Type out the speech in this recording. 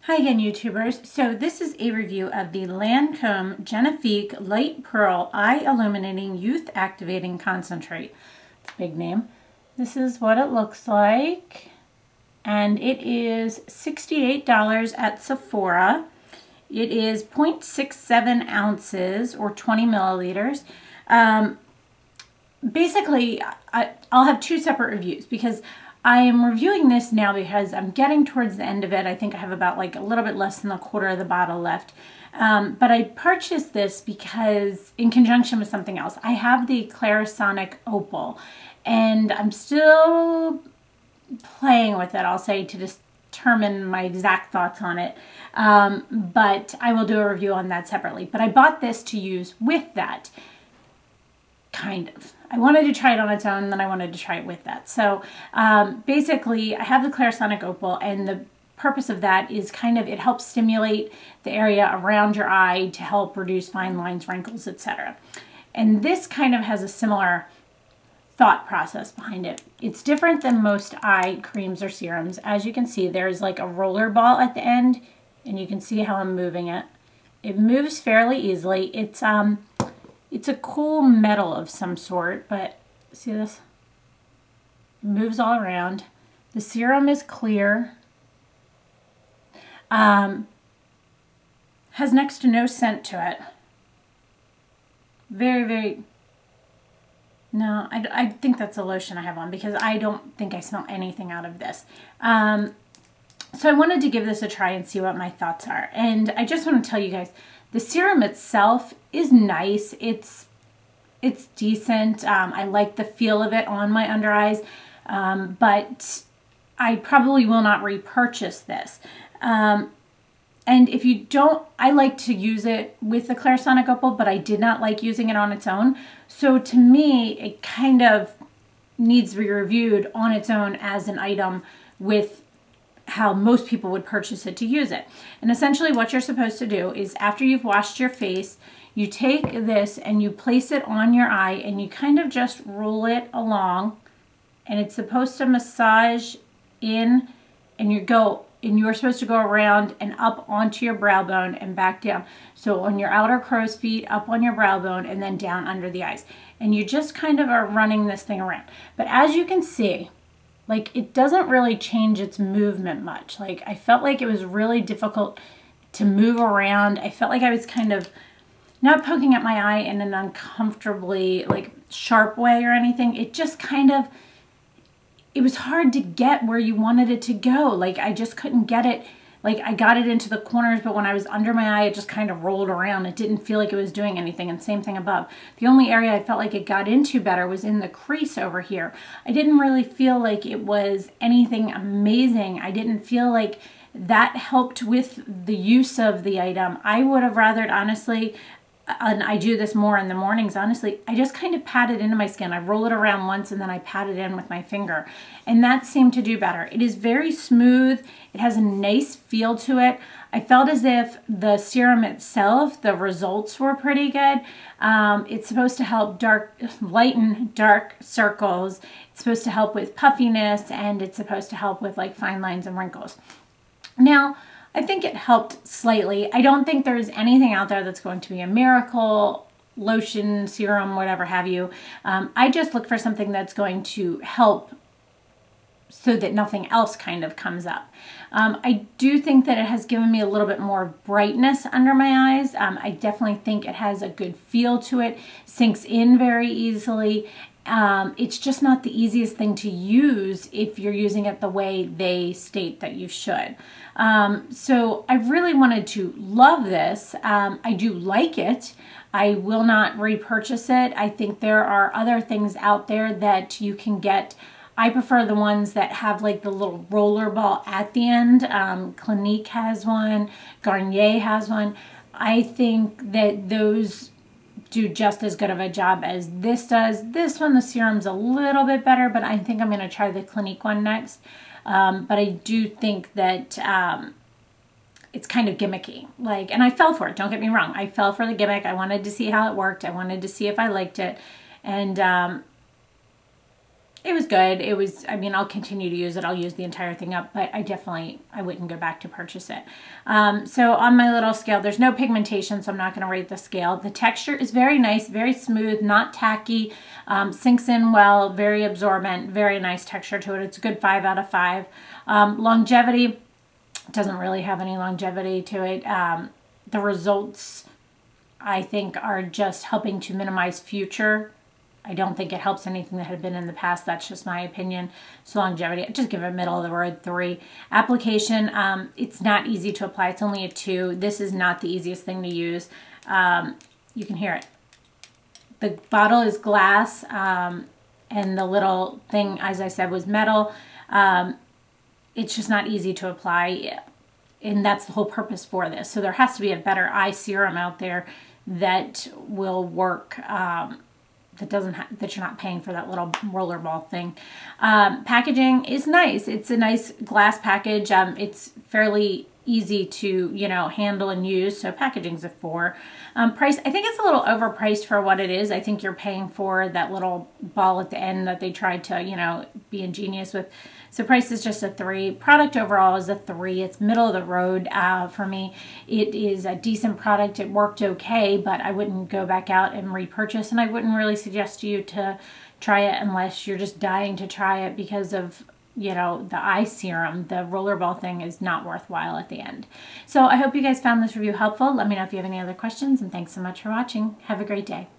Hi again, YouTubers. So this is a review of the Lancome Genfique Light Pearl Eye Illuminating Youth Activating Concentrate. It's a big name. This is what it looks like. And it is $68 at Sephora. It is 0.67 ounces or 20 milliliters. Basically, I'll have two separate reviews because I am reviewing this now because I'm getting towards the end of it. I think I have about like a little bit less than a quarter of the bottle left. But I purchased this because in conjunction with something else. I have the Clarisonic Opal and I'm still playing with it, I'll say, to determine my exact thoughts on it. But I will do a review on that separately. But I bought this to use with that. Kind of. I wanted to try it on its own, then I wanted to try it with that. So basically, I have the Clarisonic Opal, and the purpose of that is kind of, it helps stimulate the area around your eye to help reduce fine lines, wrinkles, etc. And this kind of has a similar thought process behind it. It's different than most eye creams or serums. As you can see, there's like a roller ball at the end, and you can see how I'm moving it. It moves fairly easily. It's a cool metal of some sort, but see this? It moves all around. The serum is clear. Has next to no scent to it. No, I think that's a lotion I have on because I don't think I smell anything out of this. So I wanted to give this a try and see what my thoughts are. And I just want to tell you guys, the serum itself is nice. It's decent. I like the feel of it on my under eyes, but I probably will not repurchase this. And if you don't, I like to use it with the Clarisonic Opal, but I did not like using it on its own. So to me, it kind of needs to be reviewed on its own as an item with how most people would purchase it to use it. And essentially what you're supposed to do is after you've washed your face, you take this and you place it on your eye and you kind of just roll it along, and it's supposed to massage in, and you're supposed to go around and up onto your brow bone and back down. So on your outer crow's feet, up on your brow bone, and then down under the eyes. And you just kind of are running this thing around. But as you can see, like, it doesn't really change its movement much. Like, I felt like it was really difficult to move around. I felt like I was kind of not poking at my eye in an uncomfortably, like, sharp way or anything. It just kind of, it was hard to get where you wanted it to go. Like, I just couldn't get it. Like, I got it into the corners, but when I was under my eye, it just kind of rolled around. It didn't feel like it was doing anything, and same thing above. The only area I felt like it got into better was in the crease over here. I didn't really feel like it was anything amazing. I didn't feel like that helped with the use of the item. I would have rathered, honestly, and I do this more in the mornings, honestly, I just kind of pat it into my skin. I roll it around once and then I pat it in with my finger. And that seemed to do better. It is very smooth. It has a nice feel to it. I felt as if the serum itself, the results were pretty good. It's supposed to help lighten dark circles. It's supposed to help with puffiness, and it's supposed to help with like fine lines and wrinkles. Now, I think it helped slightly. I don't think there's anything out there that's going to be a miracle, lotion, serum, whatever have you. I just look for something that's going to help so that nothing else kind of comes up. I do think that it has given me a little bit more brightness under my eyes. I definitely think it has a good feel to it, sinks in very easily. It's just not the easiest thing to use if you're using it the way they state that you should. So I really wanted to love this. I do like it. I will not repurchase it. I think there are other things out there that you can get. I prefer the ones that have like the little roller ball at the end. Clinique has one. Garnier has one. I think that those do just as good of a job as this does. This one, the serum's a little bit better, but I think I'm going to try the Clinique one next. But I do think that it's kind of gimmicky. Like, and I fell for it. Don't get me wrong. I fell for the gimmick. I wanted to see how it worked. I wanted to see if I liked it. And it was good. It was, I mean, I'll continue to use it. I'll use the entire thing up, but I wouldn't go back to purchase it. So on my little scale, there's no pigmentation, so I'm not going to rate the scale. The texture is very nice, very smooth, not tacky, sinks in well, very absorbent, very nice texture to it. It's a good 5 out of 5. Longevity, doesn't really have any longevity to it. The results, I think, are just helping to minimize future. I don't think it helps anything that had been in the past. That's just my opinion. So longevity, just give it middle of the road 3. Application, it's not easy to apply. It's only a 2. This is not the easiest thing to use. You can hear it. The bottle is glass, and the little thing, as I said, was metal. It's just not easy to apply, and that's the whole purpose for this. So there has to be a better eye serum out there that will work, that you're not paying for that little rollerball thing. Packaging is nice. It's a nice glass package. It's fairly easy to, handle and use. So packaging's a 4. Price, I think it's a little overpriced for what it is. I think you're paying for that little ball at the end that they tried to, be ingenious with. So price is just a 3. Product overall is a 3. It's middle of the road for me. It is a decent product. It worked okay, but I wouldn't go back out and repurchase, and I wouldn't really suggest you to try it unless you're just dying to try it because of the eye serum. The rollerball thing is not worthwhile at the end. So I hope you guys found this review helpful. Let me know if you have any other questions, and thanks so much for watching. Have a great day. Bye.